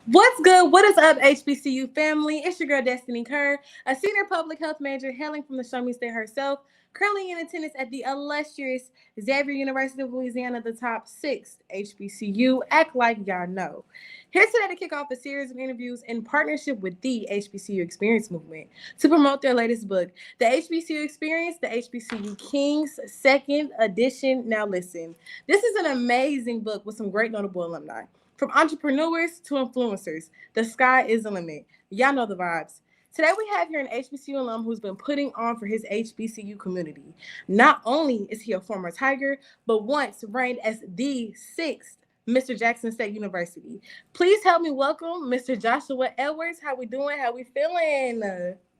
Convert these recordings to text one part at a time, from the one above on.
What's good? What is up, HBCU family? It's your girl Destiny Kerr, a senior public health major hailing from the Show Me State herself, currently in attendance at the illustrious Xavier University of Louisiana, the top six HBCU. Act like y'all know. Here today to kick off a series of interviews in partnership with the HBCU Experience Movement to promote their latest book, The HBCU Experience, The HBCU Kings, second edition. Now listen, this is an amazing book with some great notable alumni. From entrepreneurs to influencers, the sky is the limit. Y'all know the vibes. Today we have here an HBCU alum who's been putting on for his HBCU community. Not only is he a former Tiger, but once reigned as the sixth Mr. Jackson State University. Please help me welcome Mr. Joshua Edwards. How we doing? How we feeling?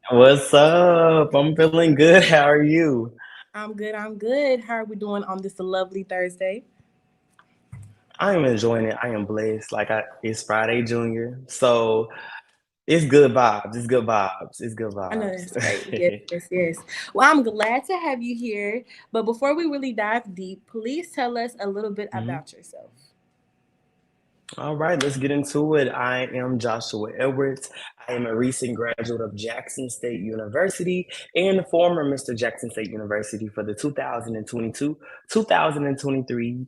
What's up? I'm feeling good. How are you? I'm good. I'm good. How are we doing on this lovely Thursday? I am enjoying it. I am blessed. It's Friday Junior, so it's good vibes. It's good vibes. It's good I know that's right. Yes, vibes. yes, yes. Well, I'm glad to have you here. But before we really dive deep, please tell us a little bit Mhm. about yourself. All right, let's get into it. I am Joshua Edwards. I am a recent graduate of Jackson State University and former Mr. Jackson State University for the 2022-2023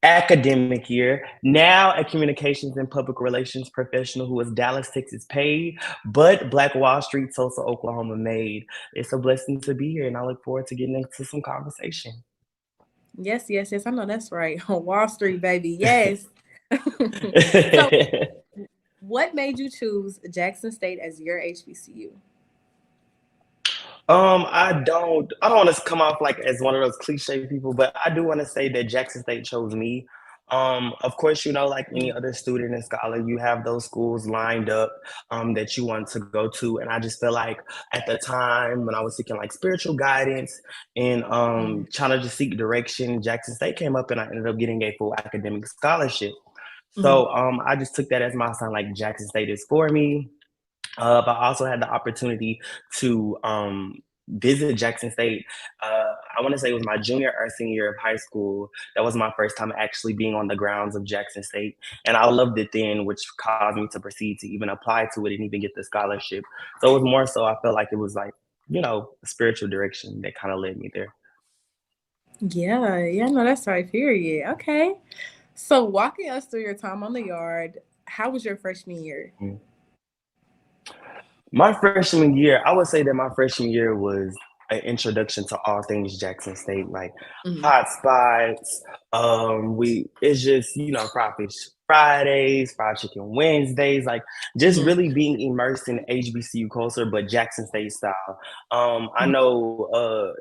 academic year. Now a communications and public relations professional who is Dallas, Texas paid, but Black Wall Street, Tulsa, Oklahoma made. It's a blessing to be here, and I look forward to getting into some conversation. Yes, yes, yes. I know that's right. Wall Street, baby. Yes. So, what made you choose Jackson State as your HBCU? I don't want to come off like as one of those cliche people, but I do want to say that Jackson State chose me. Of course, like any other student and scholar, you have those schools lined up that you want to go to, and I just feel like at the time when I was seeking like spiritual guidance and Mm-hmm. trying to just seek direction, Jackson State came up, and I ended up getting a full academic scholarship. Mm-hmm. So I just took that as my sign, like Jackson State is for me. But I also had the opportunity to visit Jackson State. I want to say it was my junior or senior year of high school. That was my first time actually being on the grounds of Jackson State. And I loved it then, which caused me to proceed to even apply to it and even get the scholarship. So it was more so, I felt like it was like, a spiritual direction that kind of led me there. Yeah, yeah, no, that's right. Period. Okay. So, walking us through your time on the yard, how was your freshman year? Mm. My freshman year, I would say that my freshman year was an introduction to all things Jackson State, like Mm-hmm. hot spots. We it's just crawfish Fridays, fried chicken Wednesdays, like just Mm-hmm. really being immersed in HBCU culture, but Jackson State style. I know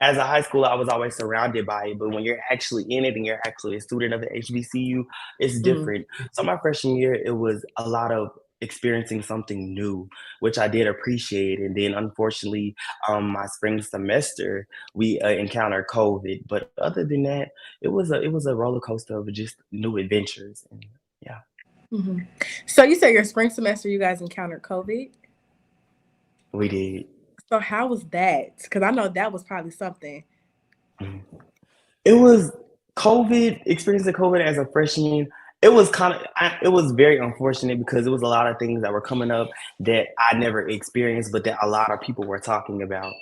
as a high schooler, I was always surrounded by it, but when you're actually in it and you're actually a student of the HBCU, it's Mm-hmm. different. So my freshman year, it was a lot of experiencing something new, which I did appreciate. And then, unfortunately, my spring semester we encountered COVID. But other than that, it was a roller coaster of just new adventures. And yeah, Mm-hmm. So, you said your spring semester, you guys encountered COVID. we did. So how was that? Because I know that was probably something. Mhm. It was COVID, experiencing COVID as a freshman. It was very unfortunate because it was a lot of things that were coming up that I never experienced, but that a lot of people were talking about.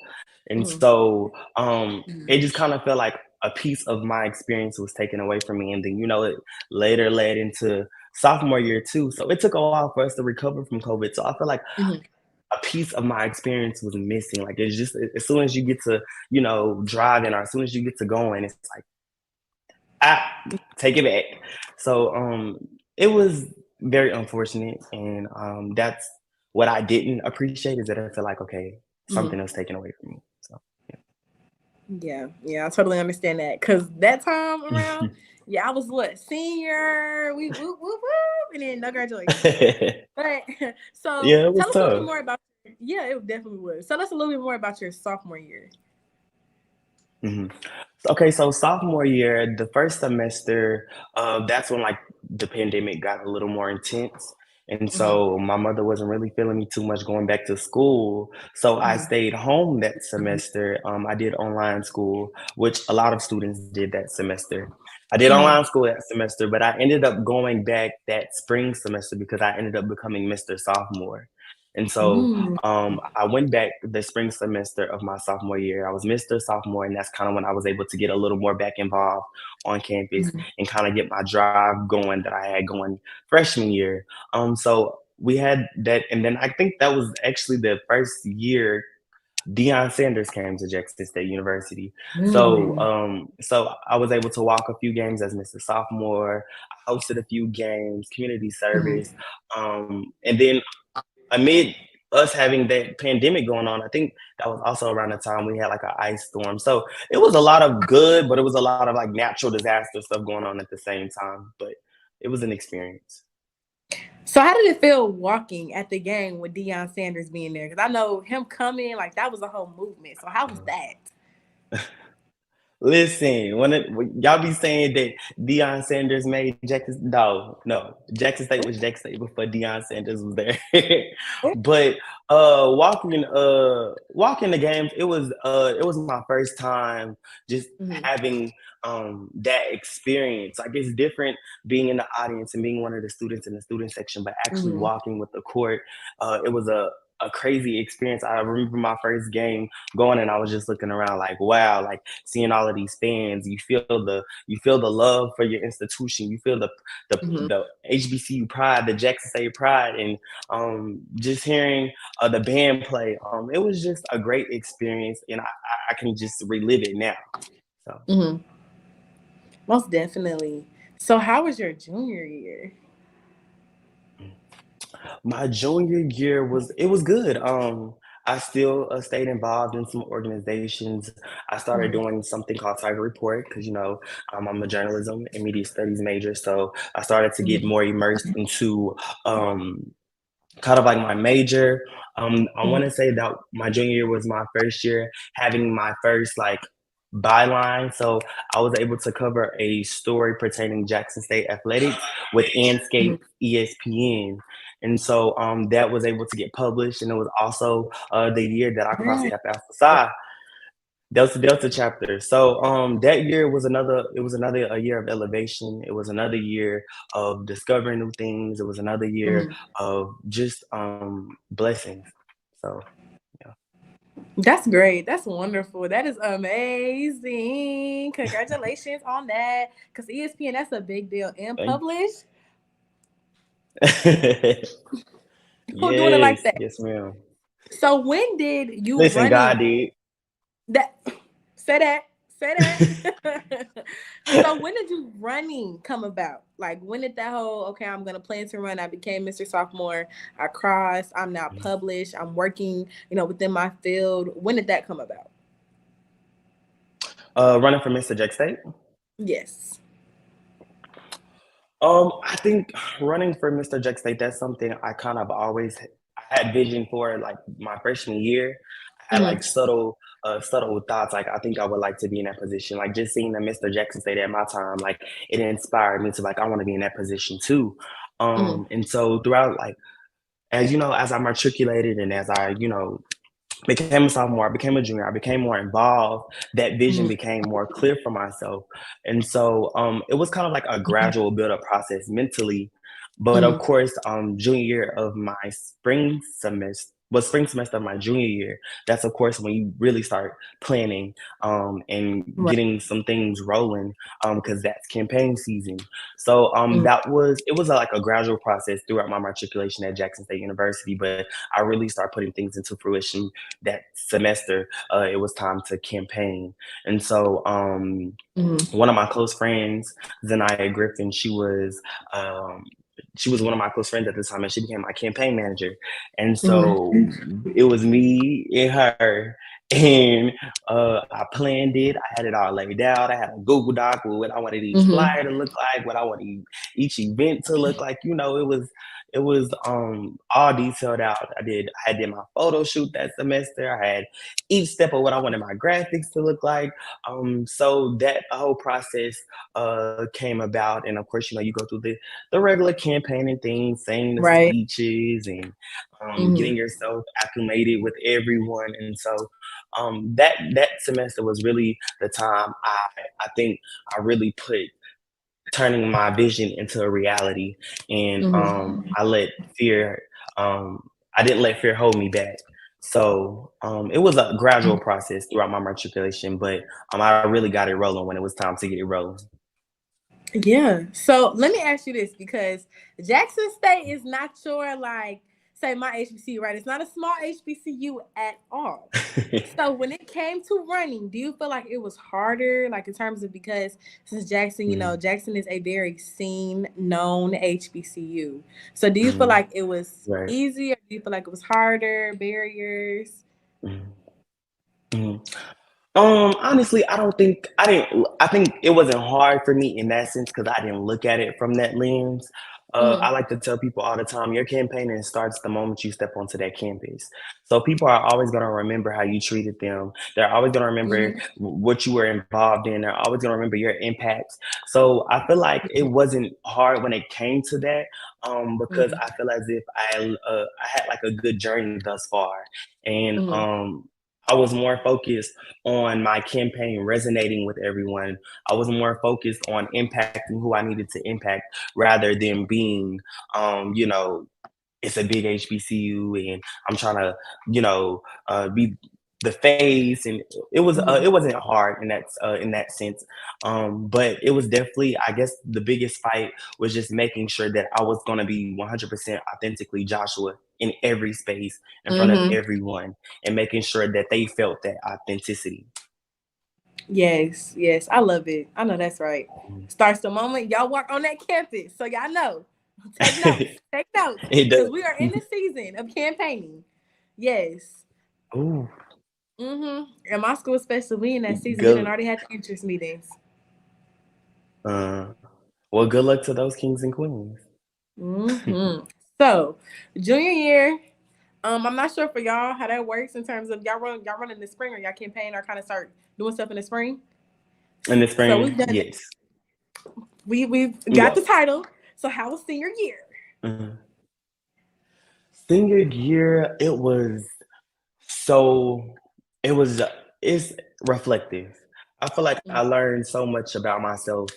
And Mm, so it mm, just kind of felt like a piece of my experience was taken away from me. And then, it later led into sophomore year too. So it took a while for us to recover from COVID. So I feel like mhm. a piece of my experience was missing. Like it's just as soon as you get to, driving or as soon as you get to going, it's like, ah, take it back. So it was very unfortunate, and that's what I didn't appreciate is that I feel like okay, something Mhm. was taken away from me. So Yeah, yeah, I totally understand that. Cause that time yeah. around, yeah, I was what senior. We whoop whoop whoop, and then no graduation. But so Yeah, it was tell us a little bit tough. more about. Yeah, it definitely was. Tell us a little bit more about your sophomore year. Mhm. Okay, so sophomore year, the first semester, that's when like the pandemic got a little more intense. And Hmm. so my mother wasn't really feeling me too much going back to school. So I Hmm. stayed home that semester. I did online school, which a lot of students did that semester. I did Mhm. online school that semester, but I ended up going back that spring semester because I ended up becoming Mr. Sophomore. And so Mm. I went back the spring semester of my sophomore year. I was Mr. Sophomore, and that's kind of when I was able to get a little more back involved on campus Mhm. and kind of get my drive going that I had going freshman year. So we had that, and then I think that was actually the first year Deion Sanders came to Jackson State University. Mm. So I was able to walk a few games as Mr. Sophomore. I hosted a few games, community Mhm. service, and then amid us having that pandemic going on, I think that was also around the time we had like an ice storm. So it was a lot of good, but it was a lot of like natural disaster stuff going on at the same time. But it was an experience. So how did it feel walking at the game with Deion Sanders being there? Because I know him coming, like that was a whole movement. So how was that? Listen, when y'all be saying that Deion Sanders made Jackson, no, Jackson State was Jackson State before Deion Sanders was there. But walking the games, it was my first time just Mhm. having that experience. Like it's different being in the audience and being one of the students in the student section, but actually Mhm. walking with the court. It was a crazy experience. I remember my first game going and I was just looking around like, wow, like seeing all of these fans. You feel the love for your institution. You feel the Mhm. the HBCU pride, the Jackson State pride, and just hearing the band play. It was just a great experience, and I can just relive it now. So Mhm. Most definitely. So how was your junior year? my junior year was good. I still stayed involved in some organizations. I started Mhm. doing something called Tiger Report because I'm a journalism and media studies major, so I started to get Mhm. more immersed into um, kind of like my major. I want to Mhm. say that my junior year was my first year having my first like byline. So I was able to cover a story pertaining Jackson State athletics with Mhm. Anscape ESPN. And so that was able to get published, and it was also the year that I crossed Right. Kappa Alpha Psi, Delta chapter. So that year was another a year of elevation. It was another year of discovering new things. It was another year Mhm. of just blessings. So yeah. That's great. That's wonderful. That is amazing. Congratulations on that. Because ESPN, that's a big deal. And Thank publish, who doing it like yes, that? yes, ma'am. So when did you Listen, God running did. that? Say that. Say that. So when did you running come about? Like when did that whole okay, I'm gonna plan to run. I became Mr. Sophomore. I crossed. I'm now published. I'm working, within my field. When did that come about? Running for Mr. Jack State. Yes. I think running for Mr. Jack State, that's something I kind of always I had vision for like my freshman year. I had Hmm. like subtle thoughts. Like I think I would like to be in that position. Like just seeing the Mr. Jackson State at my time, like it inspired me to like I want to be in that position too. Hmm. And so throughout like as I matriculated and as I became a sophomore, I became a junior, I became more involved, that vision Hmm. became more clear for myself. And so it was kind of like a gradual build up process mentally. But of Hmm. course, junior year of my spring semester of my junior year, that's of course when you really start planning and Right. getting some things rolling because that's campaign season. So Hmm. it was like a gradual process throughout my matriculation at Jackson State University, but I really started putting things into fruition that semester. It was time to campaign, and so Hmm. one of my close friends, Zanaya Griffin, um, she was one of my close friends at the time, and she became my campaign manager. And so Hmm. it was me and her. And I planned it. I had it all laid out. I had a Google Doc with what I wanted each Hmm. flyer to look like, what I wanted each event to look like. It was all detailed out. I did my photo shoot that semester. I had each step of what I wanted my graphics to look like. So that whole process came about, and of course, you go through the regular campaigning things, saying the Right. speeches, and Hmm. getting yourself acclimated with everyone. And so that semester was really the time I think I really put turning my vision into a reality, and I let fear I didn't let fear hold me back. So it was a gradual process throughout my matriculation, but I really got it rolling when it was time to get it rolling. Yeah. So let me ask you this, because Jackson State is not your, like, say my HBCU, right? It's not a small HBCU at all. So when it came to running, do you feel like it was harder, like in terms of, because since Jackson, Mhm, Jackson is a very seen, known HBCU. So do you feel mhm, like it was right. easier? Do you feel like it was harder, barriers? Mhm, mhm. Honestly, I think it wasn't hard for me in that sense because I didn't look at it from that lens. I Mm-hmm. like to tell people all the time, your campaigning starts the moment you step onto that campus. So people are always going to remember how you treated them. They're always going to remember Mm-hmm. what you were involved in. They're always going to remember your impacts. So I feel like it wasn't hard when it came to that, because I feel as if I had like a good journey thus far, and Mm-hmm. I was more focused on my campaign resonating with everyone. I was more focused on impacting who I needed to impact rather than being, you know, it's a big HBCU and I'm trying to, be the face. And Mm-hmm. it wasn't hard in that sense. But it was definitely, I guess, the biggest fight was just making sure that I was going to be 100% authentically Joshua in every space in front of Mm-hmm. everyone, and making sure that they felt that authenticity. Yes, yes, I love it. I know that's right. Starts the moment y'all walk on that campus, so y'all know. Take notes, It because does. we are in the season of campaigning. Yes. Ooh, In my school, especially, we in that season. We done good. already had the interest meetings. Uh, well, good luck to those kings and queens. hmm So, junior year. I'm not sure for y'all how that works in terms of y'all run in the spring, or y'all campaign, or kind of start doing stuff in the spring. In the So we've spring, done it. yes. We've got Well, the title. So how was senior year? mhm. Senior year, so it was it's reflective. I feel like I learned so much about myself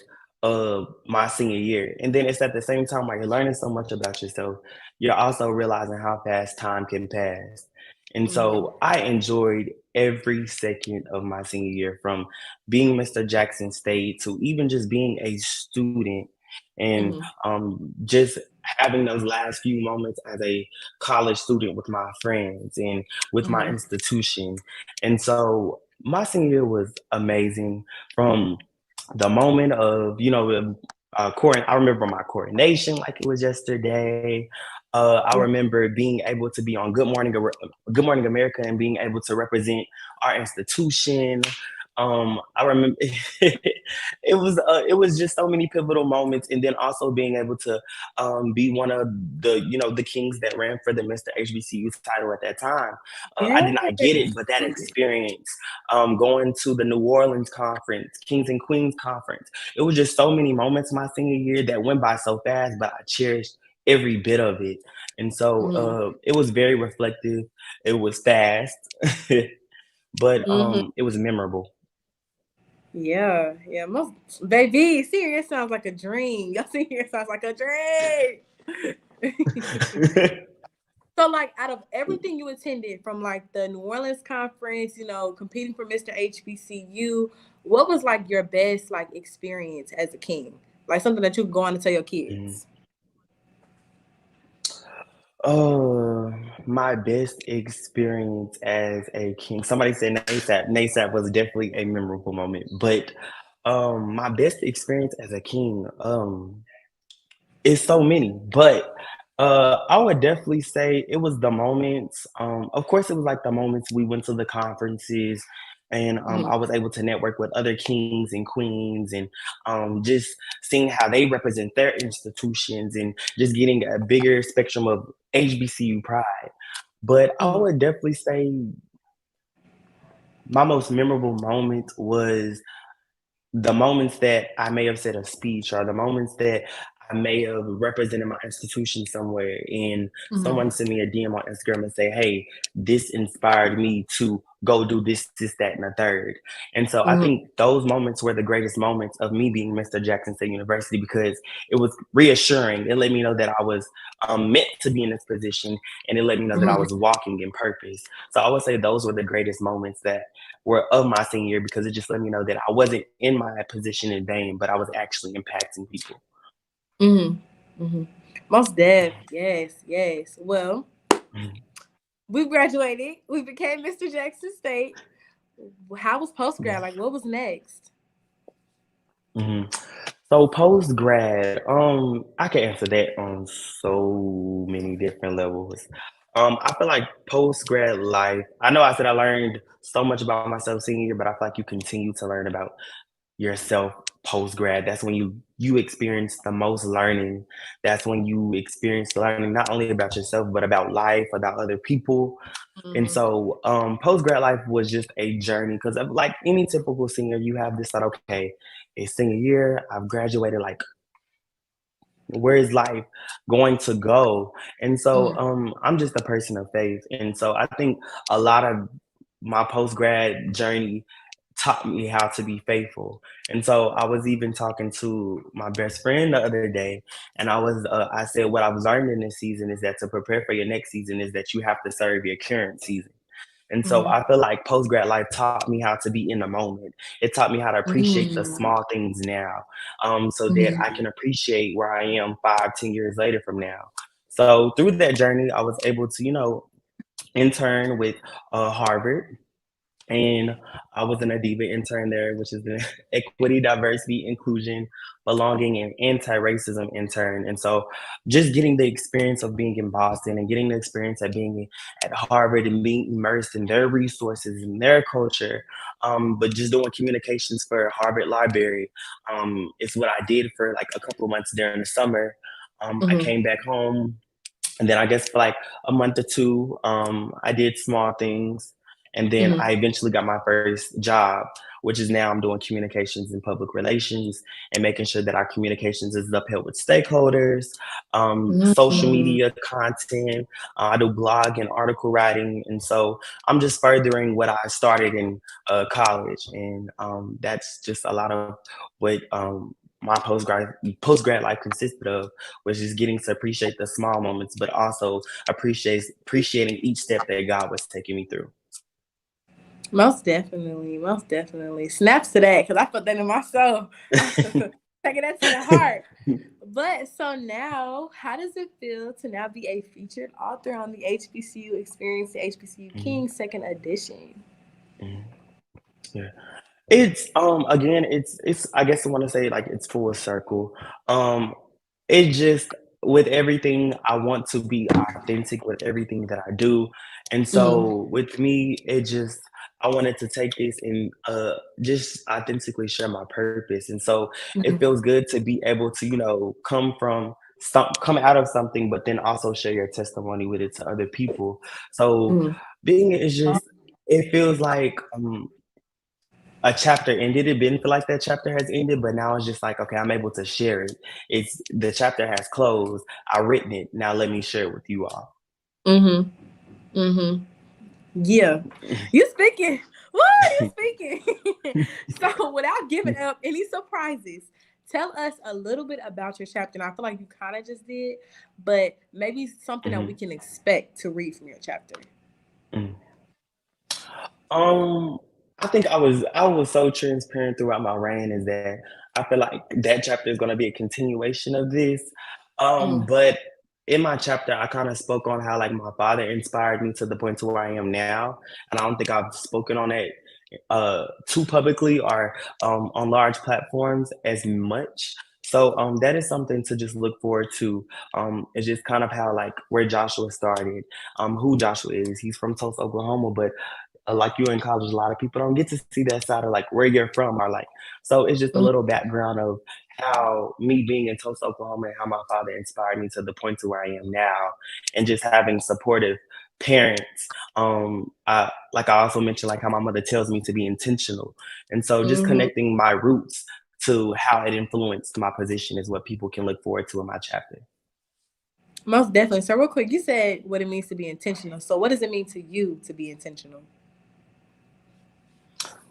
my senior year. And then it's at the same time while you're learning so much about yourself, you're also realizing how fast time can pass. And Mm-hmm. so I enjoyed every second of my senior year, from being Mr. Jackson State to even just being a student, and Mm-hmm. just having those last few moments as a college student with my friends and with my Mm-hmm. institution. And so my senior year was amazing, from the moment of, I remember my coronation like it was yesterday. I remember being able to be on Good Morning America and being able to represent our institution. I remember it was just so many pivotal moments, and then also being able to be one of the kings that ran for the Mr. HBCU title at that time. I did not get it, Yes. but that experience, going to the New Orleans conference, Kings and Queens conference, it was just so many moments my senior year that went by so fast, but I cherished every bit of it. And so Mm-hmm. it was very reflective. It was fast, but Mm-hmm. it was memorable. Yeah, yeah. Most baby, senior sounds like a dream. Your senior sounds like a dream. So, like, out of everything you attended, from like the New Orleans conference, competing for Mr. HBCU, what was like your best like experience as a king? Like something that you could go on to tell your Mhm. kids. Oh, my best experience as a king. Somebody said NASAP. NASAP was definitely a memorable moment. But my best experience as a king, is so many. But I would definitely say it was the moments. Of course, it was like the moments we went to the conferences, and Mm-hmm. I was able to network with other kings and queens, and just seeing how they represent their institutions, and just getting a bigger spectrum of HBCU pride. But I Mm-hmm. would definitely say my most memorable moment was the moments that I may have said a speech, or the moments that I may have represented my institution somewhere and someone sent me a DM on Instagram and say, hey, this inspired me to go do this, that, and the third. And so I think those moments were the greatest moments of me being Mr. Jackson State University because it was reassuring. It let me know that I was meant to be in this position, and it let me know that I was walking in purpose. So I would say those were the greatest moments that were of my senior year because it just let me know that I wasn't in my position in vain, but I was actually impacting people. Most def, yes. Well, we graduated. We became Mr. Jackson State. How was post grad? Like, what was next? So post grad, I can answer that on so many different levels. I feel like post grad life. I know I said I learned so much about myself senior year, but I feel like you continue to learn about yourself post grad. That's when you experience the most learning. That's when you experience learning not only about yourself but about life, about other people. And so post grad life was just a journey because like any typical senior, you have this thought, okay, it's senior year, I've graduated, like where is life going to go? And so I'm just a person of faith. And so I think a lot of my post grad journey taught me how to be faithful. And so I was even talking to my best friend the other day, and I said what I've learned in this season is that to prepare for your next season is that you have to serve your current season. And so I feel like post grad life taught me how to be in the moment. It taught me how to appreciate the small things now, so that I can appreciate where I am 5, 10 years later from now. So through that journey, I was able to, intern with Harvard, and I was an Adiba intern there, which is the Equity, Diversity, Inclusion, Belonging, and Anti-Racism intern. And so just getting the experience of being in Boston and getting the experience of being at Harvard and being immersed in their resources and their culture, but just doing communications for Harvard Library is what I did for like a couple of months during the summer. I came back home, and then I guess for like a month or two, I did small things. And then I eventually got my first job, which is now I'm doing communications and public relations and making sure that our communications is upheld with stakeholders, social media content. I do blog and article writing. And so I'm just furthering what I started in college. And that's just a lot of what my post grad life consisted of, was just getting to appreciate the small moments, but also appreciating each step that God was taking me through. Most definitely. Snaps to that because I felt that in my soul. Taking that to the heart. But so now, how does it feel to now be a featured author on the HBCU Experience, the HBCU King second edition? Yeah. It's again, it's I guess I want to say like it's full circle. It just, with everything, I want to be authentic with everything that I do. And so with me, it just, I wanted to take this and just authentically share my purpose. And so it feels good to be able to, come out of something, but then also share your testimony with it to other people. So being is just, it feels like a chapter ended. It didn't feel like that chapter has ended, but now it's just like, okay, I'm able to share it. It's, the chapter has closed. I've written it. Now let me share it with you all. Yeah. You speaking. What? You speaking. So without giving up any surprises, tell us a little bit about your chapter. And I feel like you kind of just did, but maybe something that we can expect to read from your chapter. I think I was so transparent throughout my reign, is that I feel like that chapter is going to be a continuation of this. But in my chapter, I kind of spoke on how like my father inspired me to the point to where I am now, and I don't think I've spoken on it too publicly or on large platforms as much. So that is something to just look forward to. It's just kind of how like where Joshua started, who Joshua is. He's from Tulsa, Oklahoma, but like you in college, a lot of people don't get to see that side of like where you're from, or like, so it's just a little background of how me being in Tulsa, Oklahoma, and how my father inspired me to the point to where I am now, and just having supportive parents. Like I also mentioned, like how my mother tells me to be intentional, and so just connecting my roots to how it influenced my position is what people can look forward to in my chapter. Most definitely. So real quick, you said what it means to be intentional. So what does it mean to you to be intentional?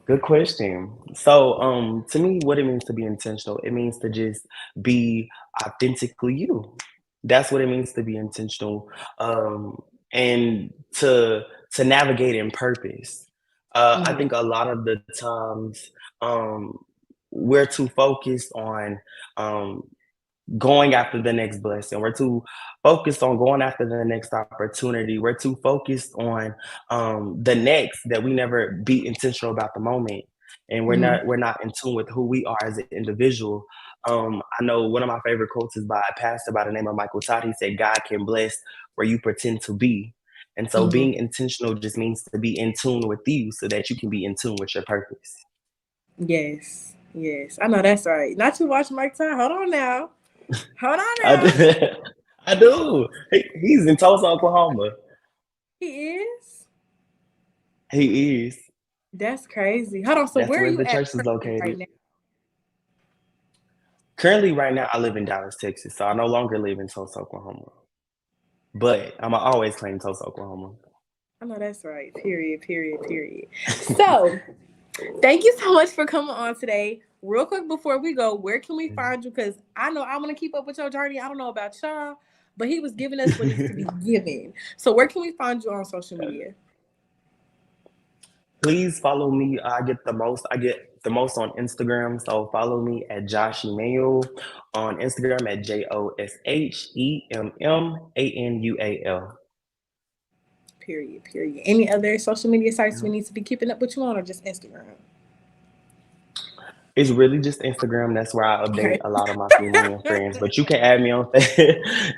Good question. So, to me, what it means to be intentional, it means to just be authentically you. That's what it means to be intentional, and to navigate in purpose. I Mm-hmm. think a lot of the times, um, we're too focused on um, going after the next blessing. We're too focused on going after the next opportunity. We're too focused on the next that we never be intentional about the moment. And we're not in tune with who we are as an individual. I know one of my favorite quotes is by a pastor by the name of Michael Todd. He said, "God can bless where you pretend to be." And so Mm-hmm. being intentional just means to be in tune with you so that you can be in tune with your purpose. Yes. Yes. I know that's right. Not you watch Mike Todd. Hold on now. Hold on I now. do. I do. He's in Tulsa, Oklahoma. He is? He is. That's crazy. Hold on. So That's where are where you the at church is currently right located. now? Currently, right now, I live in Dallas, Texas, so I no longer live in Tulsa, Oklahoma. But I'ma always claim Tulsa, Oklahoma. I know that's right. Period. So thank you so much for coming on today. Real quick before we go, where can we find you? Because I know I want to keep up with your journey. I don't know about y'all, but he was giving us what needs to be given. So where can we find you on social media? Please follow me. I get the most on Instagram, so follow me at Josh Emanuel on Instagram at JoshEmmanuel. Period. Any other social media sites we need to be keeping up with you on, or just Instagram? It's really just Instagram. That's where I update Okay. a lot of my female friends. But you can add me on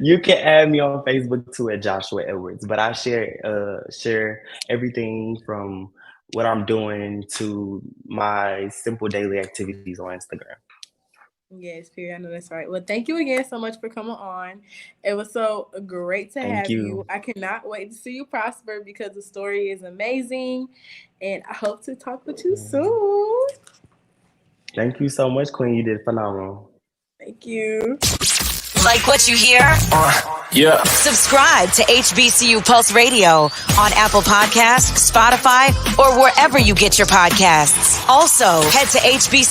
you can add me on Facebook too at Joshua Edwards. But I share everything from what I'm doing to my simple daily activities on Instagram. Yes, period. I know that's right. Well, thank you again so much for coming on. It was so great to Thank have you. you. I cannot wait to see you prosper because the story is amazing. And I hope to talk with you soon. Thank you so much, Queen. You did phenomenal. Thank you. Like what you hear? Yeah. Subscribe to HBCU Pulse Radio on Apple Podcasts, Spotify, or wherever you get your podcasts. Also, head to HBCU